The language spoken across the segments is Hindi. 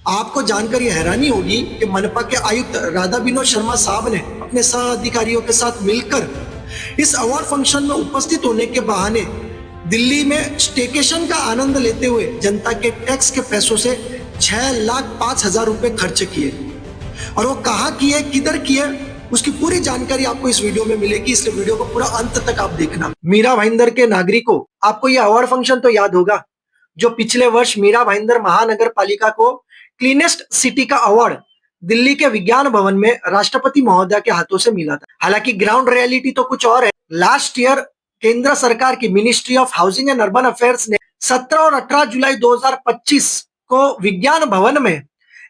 आपको जानकर यह हैरानी होगी कि मनपा के आयुक्त राधा विनोद शर्मा साहब ने अपने सह अधिकारियों के साथ मिलकर इस अवार्ड फंक्शन में उपस्थित होने के बहाने दिल्ली में स्टेकेशन का आनंद लेते हुए जनता के टैक्स के पैसों से 6,05,000 रुपए खर्च किए। और वो कहाँ किए, किधर किए, उसकी पूरी जानकारी आपको इस वीडियो में मिलेगी, इसलिए वीडियो को पूरा अंत तक आप देखना। मीरा भाईंदर के नागरिकों, आपको ये अवार्ड फंक्शन तो याद होगा जो पिछले वर्ष मीरा भाईंदर महानगर पालिका को क्लीनेस्ट सिटी का अवार्ड दिल्ली के विज्ञान भवन में राष्ट्रपति महोदय के हाथों से मिला था। हालांकि ग्राउंड रियलिटी तो कुछ और है। लास्ट ईयर केंद्र सरकार की ministry of housing and urban affairs ने 17 और 18 जुलाई 2025 को विज्ञान भवन में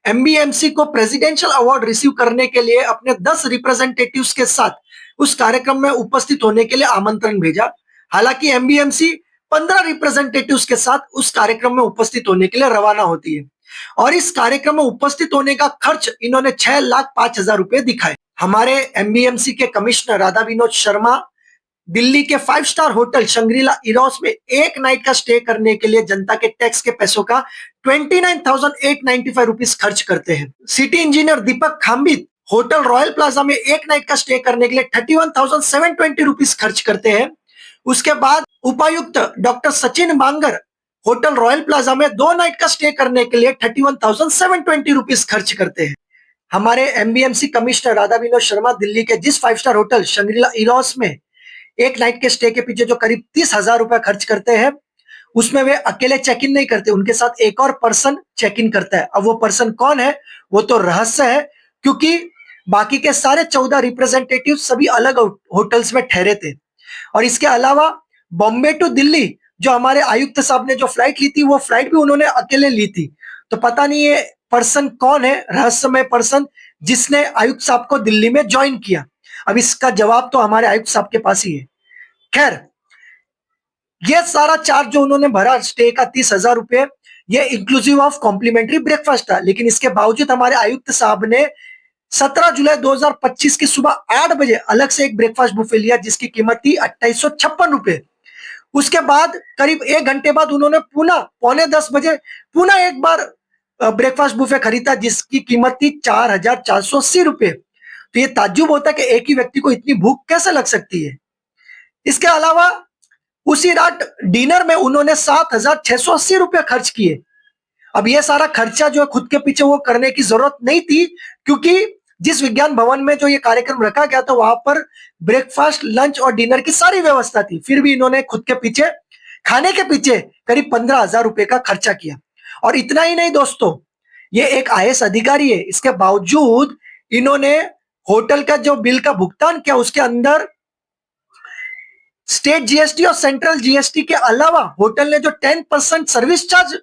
एमबीएमसी को प्रेसिडेंशियल अवार्ड रिसीव करने के लिए अपने 10 रिप्रेजेंटेटिव्स के साथ उस कार्यक्रम में उपस्थित होने के लिए आमंत्रण भेजा। हालांकि एमबीएमसी 15 रिप्रेजेंटेटिव्स के साथ उस कार्यक्रम में उपस्थित होने के लिए रवाना होती है और इस कार्यक्रम में उपस्थित होने का खर्च इन्होंने 6,05,000 रुपए दिखाए। हमारे एमबीएमसी के कमिश्नर राधा विनोद शर्मा दिल्ली के 5 स्टार होटल शंग्रीला इरोस में एक नाइट का स्टे करने के लिए जनता के टैक्स के पैसों का 29,895 रुपीस खर्च करते हैं। सिटी इंजीनियर दीपक खाम्बित होटल रॉयल प्लाजा में एक नाइट का स्टे करने के लिए 31,720 रुपीस खर्च करते हैं। उसके बाद उपायुक्त डॉक्टर सचिन बांगर होटल रॉयल प्लाजा में 2 नाइट का स्टे करने के लिए 31,720 रुपीस खर्च करते हैं। हमारे एमबीएमसी कमिश्नर राधा विनोद शर्मा दिल्ली के जिस 5 स्टार होटल शंग्रीला इरोस में एक नाइट के स्टे के पीछे जो करीब 30,000 रुपए खर्च करते हैं, उसमें वे अकेले चेक इन नहीं करते, उनके साथ एक और पर्सन चेक इन करता है। अब वो पर्सन कौन है वो तो रहस्य है, क्योंकि बाकी के सारे 14 रिप्रेजेंटेटिव सभी अलग होटल्स में ठहरे थे। और इसके अलावा बॉम्बे टू दिल्ली जो हमारे आयुक्त साहब ने जो फ्लाइट ली थी, वो फ्लाइट भी उन्होंने अकेले ली थी। तो पता नहीं ये पर्सन कौन है, रहस्यमय पर्सन जिसने आयुक्त साहब को दिल्ली में ज्वाइन किया। अब इसका जवाब तो हमारे आयुक्त साहब के पास ही है। खैर, ये सारा चार्ज जो उन्होंने भरा स्टे का 30,000 रुपए, ये इंक्लूसिव ऑफ कॉम्प्लीमेंट्री ब्रेकफास्ट था। लेकिन इसके बावजूद हमारे आयुक्त साहब ने 17 जुलाई 2025 की सुबह 8 बजे अलग से एक ब्रेकफास्ट बुफे लिया जिसकी कीमत थी 2856 रुपए। उसके बाद करीब 1 घंटे बाद उन्होंने पुनः 9:45 बजे पुनः एक बार ब्रेकफास्ट बुफे खरीदा जिसकी कीमत थी 4,480 रुपए। तो ये ताज्जुब होता है कि एक ही व्यक्ति को इतनी भूख कैसे लग सकती है। इसके अलावा उसी रात डिनर में उन्होंने 7,680 रुपए खर्च किए। अब ये सारा खर्चा जो है खुद के पीछे वो करने की जरूरत नहीं थी, क्योंकि जिस विज्ञान भवन में जो ये कार्यक्रम रखा गया था वहां पर ब्रेकफास्ट, लंच और डिनर की सारी व्यवस्था थी। फिर भी इन्होंने खुद के पीछे, खाने के पीछे करीब 15,000 रुपए का खर्चा किया। और इतना ही नहीं दोस्तों, ये एक आईएएस अधिकारी है, इसके बावजूद इन्होंने होटल का जो बिल का भुगतान किया उसके अंदर स्टेट जीएसटी और सेंट्रल जीएसटी के अलावा होटल ने जो 10% सर्विस चार्ज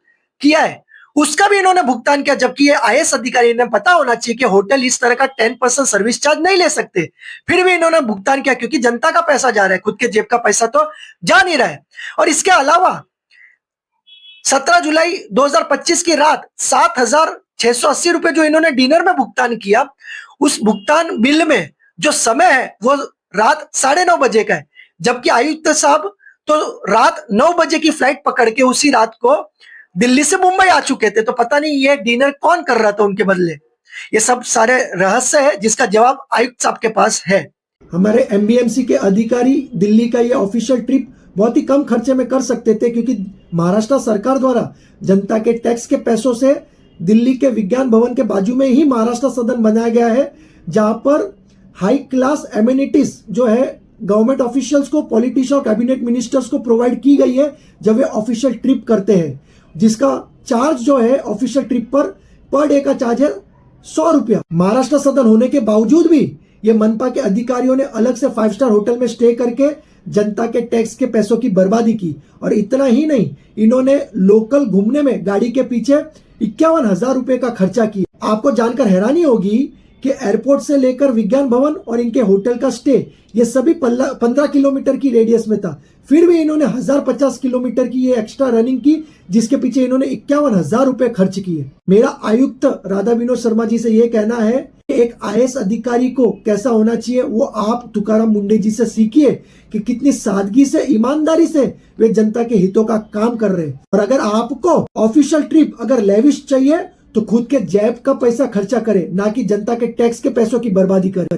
किया है उसका भी इन्होंने भुगतान किया, जबकि ये आईएएस अधिकारी ने पता होना चाहिए कि होटल इस तरह का 10% सर्विस चार्ज नहीं ले सकते। फिर भी इन्होंने भुगतान किया क्योंकि जनता का पैसा जा रहा है, खुद के जेब का पैसा तो जा नहीं रहा है। और इसके अलावा 17 जुलाई 2025 की रात 7,680 रुपए जो इन्होंने डिनर में भुगतान किया, उस भुगतान बिल में जो समय है वो रात 9:30 बजे का है, जबकि आयुक्त साहब तो रात 9 बजे की फ्लाइट पकड़ के उसी रात को दिल्ली से मुंबई आ चुके थे। तो पता नहीं ये डिनर कौन कर रहा था उनके बदले। ये सब सारे रहस्य है जिसका जवाब आयुक्त साहब के पास है। हमारे एमबीएमसी के अधिकारी दिल्ली का ये ऑफिशियल ट्रिप बहुत ही कम खर्चे में कर सकते थे, क्योंकि महाराष्ट्र सरकार द्वारा जनता के टैक्स के पैसों से दिल्ली के विज्ञान भवन के बाजू में ही महाराष्ट्र सदन बनाया गया है, जहां पर हाई क्लास एमिनिटीज जो है गवर्नमेंट ऑफिशियल्स को, पॉलिटिशियन और कैबिनेट मिनिस्टर्स को प्रोवाइड की गई है जब वे ऑफिशियल ट्रिप करते हैं, जिसका चार्ज जो है ऑफिशियल ट्रिप पर डे का चार्ज है 100 रुपया। महाराष्ट्र सदन होने के बावजूद भी ये मनपा के अधिकारियों ने अलग से 5 स्टार होटल में स्टे करके जनता के टैक्स के पैसों की बर्बादी की। और इतना ही नहीं, इन्होंने लोकल घूमने में गाड़ी के पीछे 51,000 रुपए का खर्चा किया। आपको जानकर हैरानी होगी कि एयरपोर्ट से लेकर विज्ञान भवन और इनके होटल का स्टे ये सभी 15 किलोमीटर की रेडियस में था। फिर भी इन्होंने 1,050 किलोमीटर की ये एक्स्ट्रा रनिंग की, जिसके पीछे इन्होंने 51,000 रुपए खर्च किए। मेरा आयुक्त राधा विनोद शर्मा जी से ये कहना है कि एक आईएएस अधिकारी को कैसा होना चाहिए वो आप तुकाराम मुंडे जी से सीखिए कि कितनी सादगी से, ईमानदारी से वे जनता के हितों का काम कर रहे हैं। और अगर आपको ऑफिशियल ट्रिप अगर लेविश चाहिए तो खुद के जेब का पैसा खर्चा करे, ना कि जनता के टैक्स के पैसों की बर्बादी करे।